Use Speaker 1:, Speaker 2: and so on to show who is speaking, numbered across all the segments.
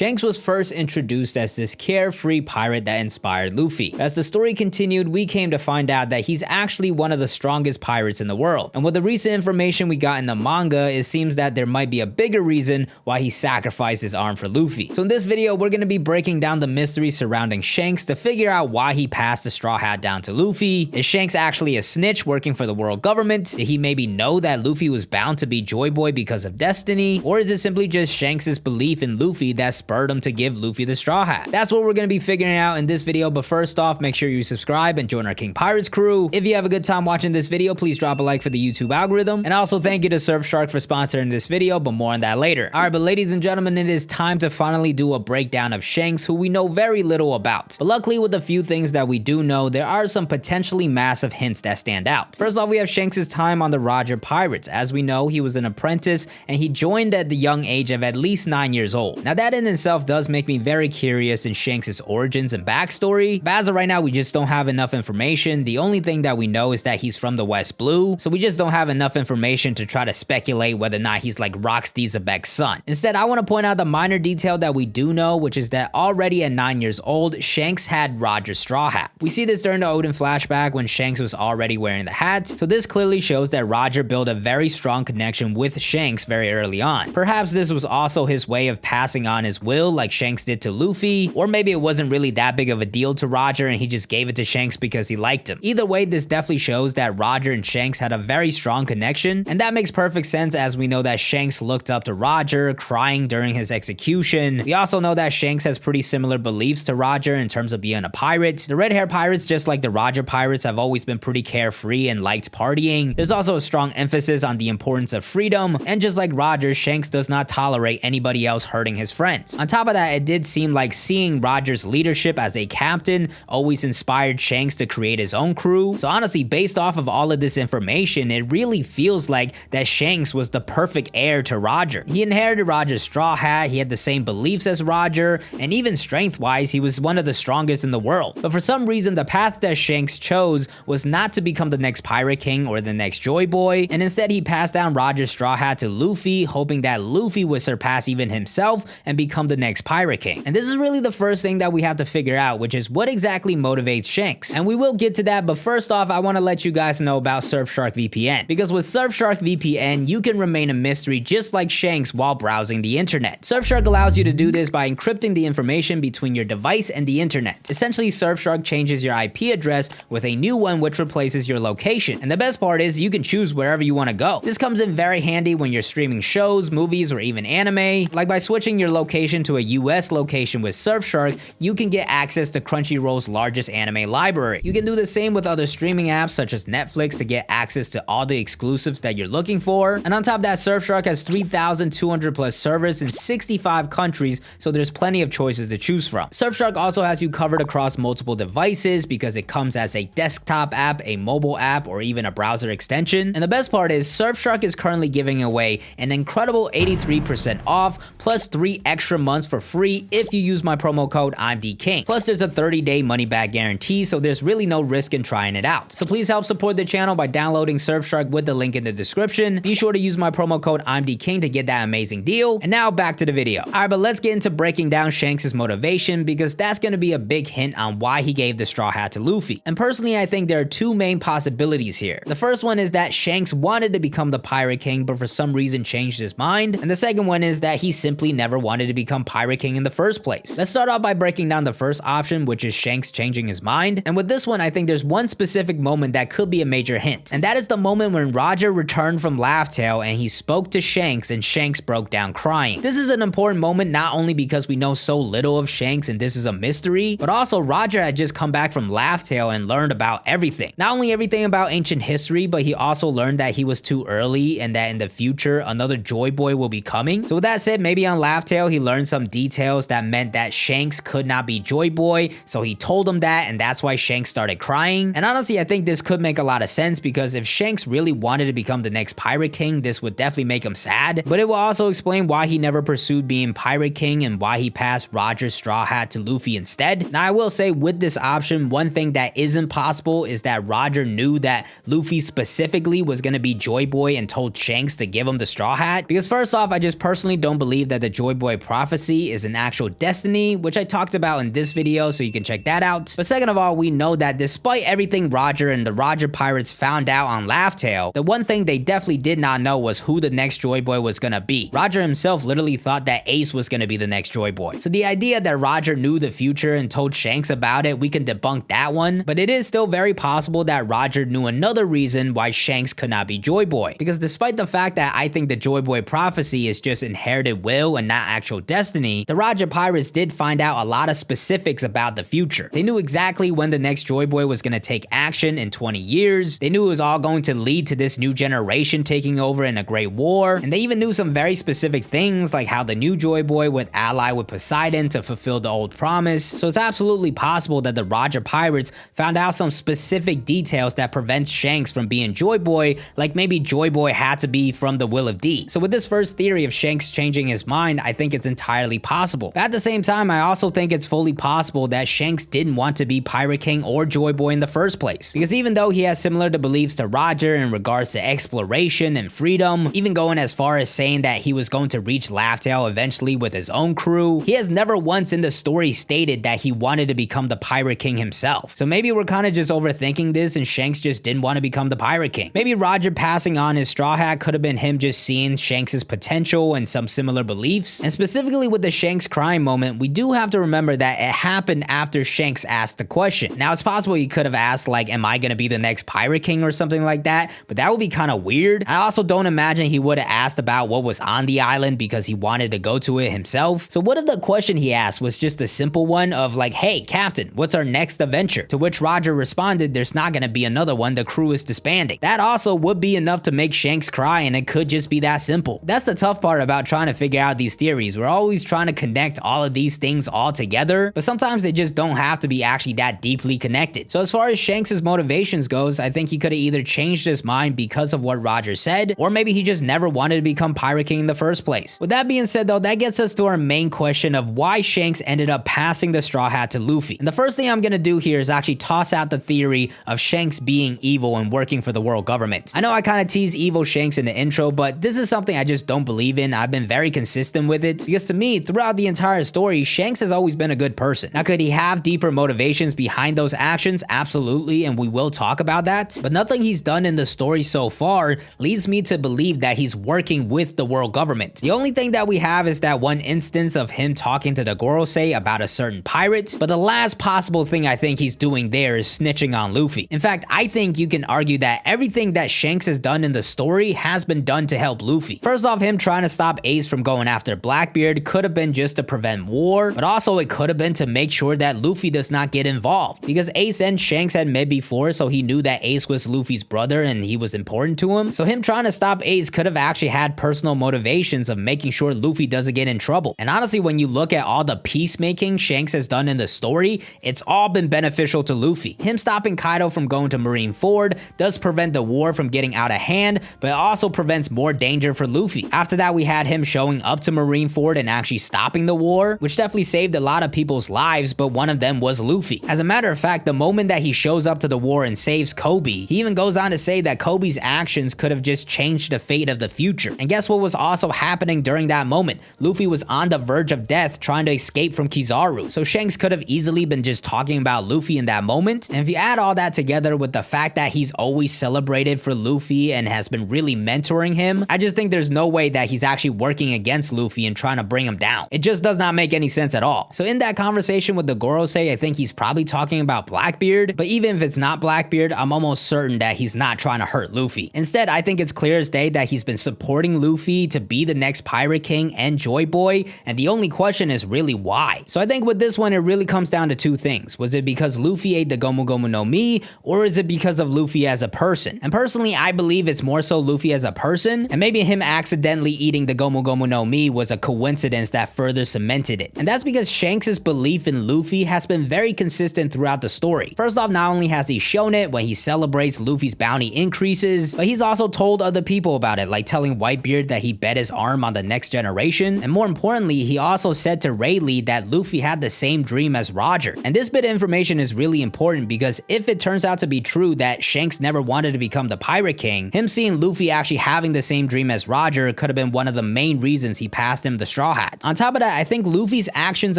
Speaker 1: Shanks was first introduced as this carefree pirate that inspired Luffy. As the story continued, we came to find out that he's actually one of the strongest pirates in the world. And with the recent information we got in the manga, it seems that there might be a bigger reason why he sacrificed his arm for Luffy. So in this video, we're going to be breaking down the mystery surrounding Shanks to figure out why he passed the straw hat down to Luffy. Is Shanks actually a snitch working for the world government? Did he maybe know that Luffy was bound to be Joy Boy because of destiny? Or is it simply just Shanks' belief in Luffy that spurred him to give Luffy the straw hat? That's what we're going to be figuring out in this video, but first off, make sure you subscribe and join our King Pirates crew. If you have a good time watching this video, please drop a like for the YouTube algorithm. And also thank you to Surfshark for sponsoring this video, but more on that later. Alright, but ladies and gentlemen, it is time to finally do a breakdown of Shanks, who we know very little about. But luckily, with the few things that we do know, there are some potentially massive hints that stand out. First off, we have Shanks' time on the Roger Pirates. As we know, he was an apprentice and he joined at the young age of at least 9 years old. Now that in itself does make me very curious in Shanks' origins and backstory, but as of right now, we just don't have enough information. The only thing that we know is that he's from the West Blue, so we just don't have enough information to try to speculate whether or not he's like Rocksteady's son. Instead, I want to point out the minor detail that we do know, which is that already at 9 years old, Shanks had Roger's straw hat. We see this during the Odin flashback when Shanks was already wearing the hat, so this clearly shows that Roger built a very strong connection with Shanks very early on. Perhaps this was also his way of passing on his will like Shanks did to Luffy, or maybe it wasn't really that big of a deal to Roger and he just gave it to Shanks because he liked him. Either way, this definitely shows that Roger and Shanks had a very strong connection, and that makes perfect sense as we know that Shanks looked up to Roger, crying during his execution. We also know that Shanks has pretty similar beliefs to Roger in terms of being a pirate. The red hair pirates, just like the Roger pirates, have always been pretty carefree and liked partying. There's also a strong emphasis on the importance of freedom, and just like Roger, Shanks does not tolerate anybody else hurting his friends. On top of that, it did seem like seeing Roger's leadership as a captain always inspired Shanks to create his own crew. So honestly, based off of all of this information, it really feels like that Shanks was the perfect heir to Roger. He inherited Roger's straw hat, he had the same beliefs as Roger, and even strength-wise, he was one of the strongest in the world. But for some reason, the path that Shanks chose was not to become the next Pirate King or the next Joy Boy, and instead he passed down Roger's straw hat to Luffy, hoping that Luffy would surpass even himself and become the next Pirate King. And this is really the first thing that we have to figure out, which is what exactly motivates Shanks. And we will get to that, but first off, I want to let you guys know about Surfshark VPN. Because with Surfshark VPN, you can remain a mystery just like Shanks while browsing the internet. Surfshark allows you to do this by encrypting the information between your device and the internet. Essentially, Surfshark changes your IP address with a new one which replaces your location. And the best part is you can choose wherever you want to go. This comes in very handy when you're streaming shows, movies, or even anime. Like by switching your location to a US location with Surfshark, you can get access to Crunchyroll's largest anime library. You can do the same with other streaming apps such as Netflix to get access to all the exclusives that you're looking for. And on top of that, Surfshark has 3,200 plus servers in 65 countries, so there's plenty of choices to choose from. Surfshark also has you covered across multiple devices because it comes as a desktop app, a mobile app, or even a browser extension. And the best part is Surfshark is currently giving away an incredible 83% off plus 3 extra months for free if you use my promo code I'mDKing. Plus there's a 30-day money-back guarantee, so there's really no risk in trying it out. So please help support the channel by downloading Surfshark with the link in the description. Be sure to use my promo code I'mDKing to get that amazing deal. And now back to the video. Alright, but let's get into breaking down Shanks' motivation because that's going to be a big hint on why he gave the straw hat to Luffy. And personally, I think there are two main possibilities here. The first one is that Shanks wanted to become the Pirate King, but for some reason changed his mind. And the second one is that he simply never wanted to become Pirate King in the first place. Let's start off by breaking down the first option, which is Shanks changing his mind. And with this one, I think there's one specific moment that could be a major hint. And that is the moment when Roger returned from Laugh Tale and he spoke to Shanks and Shanks broke down crying. This is an important moment not only because we know so little of Shanks and this is a mystery, but also Roger had just come back from Laugh Tale and learned about everything. Not only everything about ancient history, but he also learned that he was too early and that in the future another Joy Boy will be coming. So with that said, maybe on Laugh Tale he learned some details that meant that Shanks could not be Joy Boy, so he told him that, and that's why Shanks started crying. And honestly, I think this could make a lot of sense because if Shanks really wanted to become the next Pirate King, this would definitely make him sad, but it will also explain why he never pursued being Pirate King and why he passed Roger's straw hat to Luffy instead. Now I will say with this option, one thing that isn't possible is that Roger knew that Luffy specifically was going to be Joy Boy and told Shanks to give him the straw hat, because first off, I just personally don't believe that the Joy Boy prophecy prophecy is an actual destiny, which I talked about in this video, so you can check that out. But second of all, we know that despite everything Roger and the Roger Pirates found out on Laugh Tale, the one thing they definitely did not know was who the next Joy Boy was gonna be. Roger himself literally thought that Ace was gonna be the next Joy Boy. So the idea that Roger knew the future and told Shanks about it, we can debunk that one, but it is still very possible that Roger knew another reason why Shanks could not be Joy Boy. Because despite the fact that I think the Joy Boy prophecy is just inherited will and not actual destiny, the Roger Pirates did find out a lot of specifics about the future. They knew exactly when the next Joy Boy was gonna take action in 20 years, they knew it was all going to lead to this new generation taking over in a great war, and they even knew some very specific things like how the new Joy Boy would ally with Poseidon to fulfill the old promise. So it's absolutely possible that the Roger Pirates found out some specific details that prevents Shanks from being Joy Boy, like maybe Joy Boy had to be from the will of D. So with this first theory of Shanks changing his mind, I think it's entirely possible. But at the same time, I also think it's fully possible that Shanks didn't want to be Pirate King or Joy Boy in the first place. Because even though he has similar beliefs to Roger in regards to exploration and freedom, even going as far as saying that he was going to reach Laugh Tale eventually with his own crew, he has never once in the story stated that he wanted to become the Pirate King himself. So maybe we're kind of just overthinking this and Shanks just didn't want to become the Pirate King. Maybe Roger passing on his straw hat could have been him just seeing Shanks' potential and some similar beliefs. And specifically with the Shanks crying moment, we do have to remember that it happened after Shanks asked the question. Now it's possible he could have asked like, am I gonna be the next Pirate King or something like that, but that would be kind of weird. I also don't imagine he would have asked about what was on the island because he wanted to go to it himself. So what if the question he asked was just a simple one of like, hey Captain, what's our next adventure? To which Roger responded, there's not gonna be another one, the crew is disbanding. That also would be enough to make Shanks cry, and it could just be that simple. That's the tough part about trying to figure out these theories. We're always trying to connect all of these things all together, but sometimes they just don't have to be actually that deeply connected. So as far as Shanks' motivations goes, I think he could have either changed his mind because of what Roger said, or maybe he just never wanted to become Pirate King in the first place. With that being said though, that gets us to our main question of why Shanks ended up passing the straw hat to Luffy. And the first thing I'm gonna do here is actually toss out the theory of Shanks being evil and working for the world government. I know I kind of tease evil Shanks in the intro, but this is something I just don't believe in. I've been very consistent with it, because to me, throughout the entire story, Shanks has always been a good person. Now, could he have deeper motivations behind those actions? Absolutely, and we will talk about that. But nothing he's done in the story so far leads me to believe that he's working with the world government. The only thing that we have is that one instance of him talking to the Gorosei about a certain pirate, but the last possible thing I think he's doing there is snitching on Luffy. In fact, I think you can argue that everything that Shanks has done in the story has been done to help Luffy. First off, him trying to stop Ace from going after Blackbeard could have been just to prevent war, but also it could have been to make sure that Luffy does not get involved, because Ace and Shanks had met before, so he knew that Ace was Luffy's brother and he was important to him. So him trying to stop Ace could have actually had personal motivations of making sure Luffy doesn't get in trouble. And honestly, when you look at all the peacemaking Shanks has done in the story, it's all been beneficial to Luffy. Him stopping Kaido from going to Marineford does prevent the war from getting out of hand, but it also prevents more danger for Luffy. After that, we had him showing up to Marineford and actually stopping the war, which definitely saved a lot of people's lives, but one of them was Luffy. As a matter of fact, the moment that he shows up to the war and saves Kobe, he even goes on to say that Kobe's actions could have just changed the fate of the future. And guess what was also happening during that moment? Luffy was on the verge of death trying to escape from Kizaru. So Shanks could have easily been just talking about Luffy in that moment. And if you add all that together with the fact that he's always celebrated for Luffy and has been really mentoring him, I just think there's no way that he's actually working against Luffy and trying to bring him down. It just does not make any sense at all. So in that conversation with the Gorosei, I think he's probably talking about Blackbeard, but even if it's not Blackbeard, I'm almost certain that he's not trying to hurt Luffy. Instead, I think it's clear as day that he's been supporting Luffy to be the next Pirate King and Joy Boy, and the only question is really why. So I think with this one, it really comes down to two things. Was it because Luffy ate the Gomu Gomu no Mi, or is it because of Luffy as a person? And personally, I believe it's more so Luffy as a person, and maybe him accidentally eating the Gomu Gomu no Mi was a coincidence that further cemented it. And that's because Shanks' belief in Luffy has been very consistent throughout the story. First off, not only has he shown it when he celebrates Luffy's bounty increases, but he's also told other people about it, like telling Whitebeard that he bet his arm on the next generation. And more importantly, he also said to Rayleigh that Luffy had the same dream as Roger. And this bit of information is really important because if it turns out to be true that Shanks never wanted to become the Pirate King, him seeing Luffy actually having the same dream as Roger could have been one of the main reasons he passed him the straw Straw Hat. On top of that, I think Luffy's actions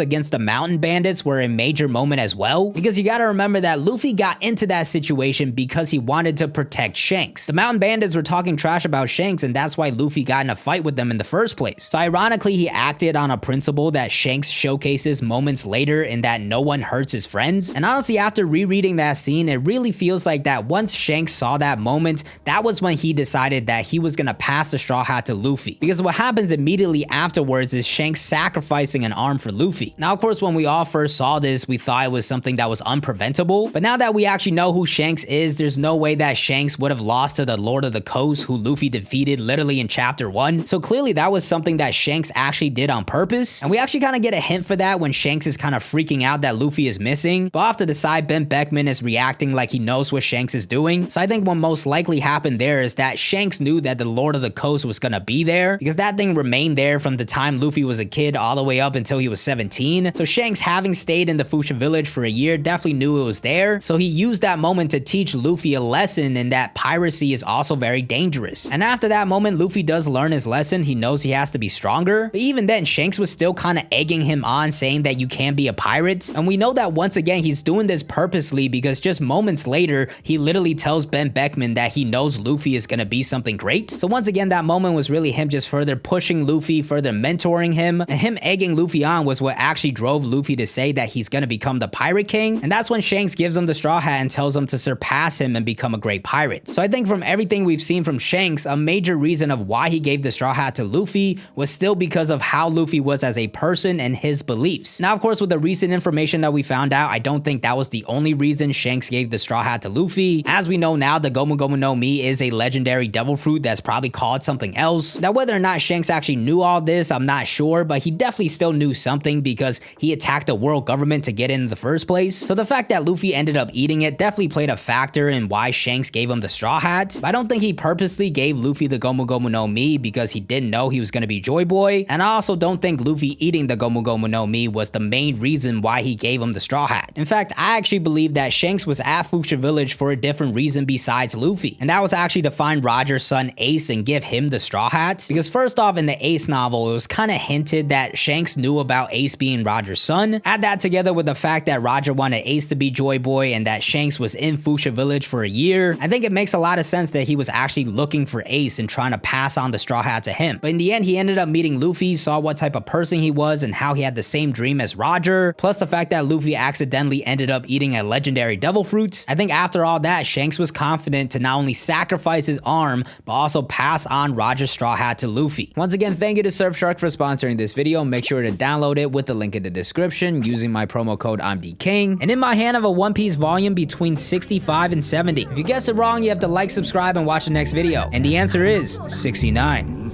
Speaker 1: against the mountain bandits were a major moment as well, because you gotta remember that Luffy got into that situation because he wanted to protect Shanks. The mountain bandits were talking trash about Shanks, and that's why Luffy got in a fight with them in the first place. So ironically, he acted on a principle that Shanks showcases moments later in that no one hurts his friends. And honestly, after rereading that scene, it really feels like that once Shanks saw that moment, that was when he decided that he was gonna pass the Straw Hat to Luffy. Because what happens immediately afterwards is Shanks sacrificing an arm for Luffy. Now, of course, when we all first saw this, we thought it was something that was unpreventable. But now that we actually know who Shanks is, there's no way that Shanks would have lost to the Lord of the Coast, who Luffy defeated literally in chapter 1. So clearly that was something that Shanks actually did on purpose. And we actually kind of get a hint for that when Shanks is kind of freaking out that Luffy is missing. But off to the side, Ben Beckman is reacting like he knows what Shanks is doing. So I think what most likely happened there is that Shanks knew that the Lord of the Coast was gonna be there, because that thing remained there from the time Luffy was a kid all the way up until he was 17. So Shanks, having stayed in the Fuchsia village for a year, definitely knew it was there. So he used that moment to teach Luffy a lesson in that piracy is also very dangerous. And after that moment, Luffy does learn his lesson. He knows he has to be stronger. But even then, Shanks was still kind of egging him on, saying that you can't be a pirate. And we know that once again, he's doing this purposely, because just moments later, he literally tells Ben Beckman that he knows Luffy is gonna be something great. So once again, that moment was really him just further pushing Luffy, further mentoring him, and him egging Luffy on was what actually drove Luffy to say that he's gonna become the Pirate King. And that's when Shanks gives him the Straw Hat and tells him to surpass him and become a great pirate. So I think from everything we've seen from Shanks, a major reason of why he gave the Straw Hat to Luffy was still because of how Luffy was as a person and his beliefs. Now, of course, with the recent information that we found out, I don't think that was the only reason Shanks gave the Straw Hat to Luffy. As we know now, the Gomu Gomu no Mi is a legendary devil fruit that's probably called something else. Now, whether or not Shanks actually knew all this, I'm not sure, but he definitely still knew something, because he attacked the world government to get in the first place. So the fact that Luffy ended up eating it definitely played a factor in why Shanks gave him the Straw Hat. But I don't think he purposely gave Luffy the Gomu Gomu no Mi because he didn't know he was going to be Joy Boy. And I also don't think Luffy eating the Gomu Gomu no Mi was the main reason why he gave him the Straw Hat. In fact, I actually believe that Shanks was at Fuchsia Village for a different reason besides Luffy. And that was actually to find Roger's son Ace and give him the Straw Hat. Because first off, in the Ace novel, it was kind of hinted that Shanks knew about Ace being Roger's son. Add that together with the fact that Roger wanted Ace to be Joy Boy and that Shanks was in Fuchsia Village for a year, I think it makes a lot of sense that he was actually looking for Ace and trying to pass on the Straw Hat to him. But in the end, he ended up meeting Luffy, saw what type of person he was and how he had the same dream as Roger, plus the fact that Luffy accidentally ended up eating a legendary devil fruit. I think after all that, Shanks was confident to not only sacrifice his arm, but also pass on Roger's Straw Hat to Luffy. Once again, thank you to Surfshark for sponsoring this video. Make sure to download it with the link in the description using my promo code I'mDKing. And in my hand, I have a One Piece volume between 65 and 70. If you guess it wrong, you have to like, subscribe, and watch the next video. And the answer is 69.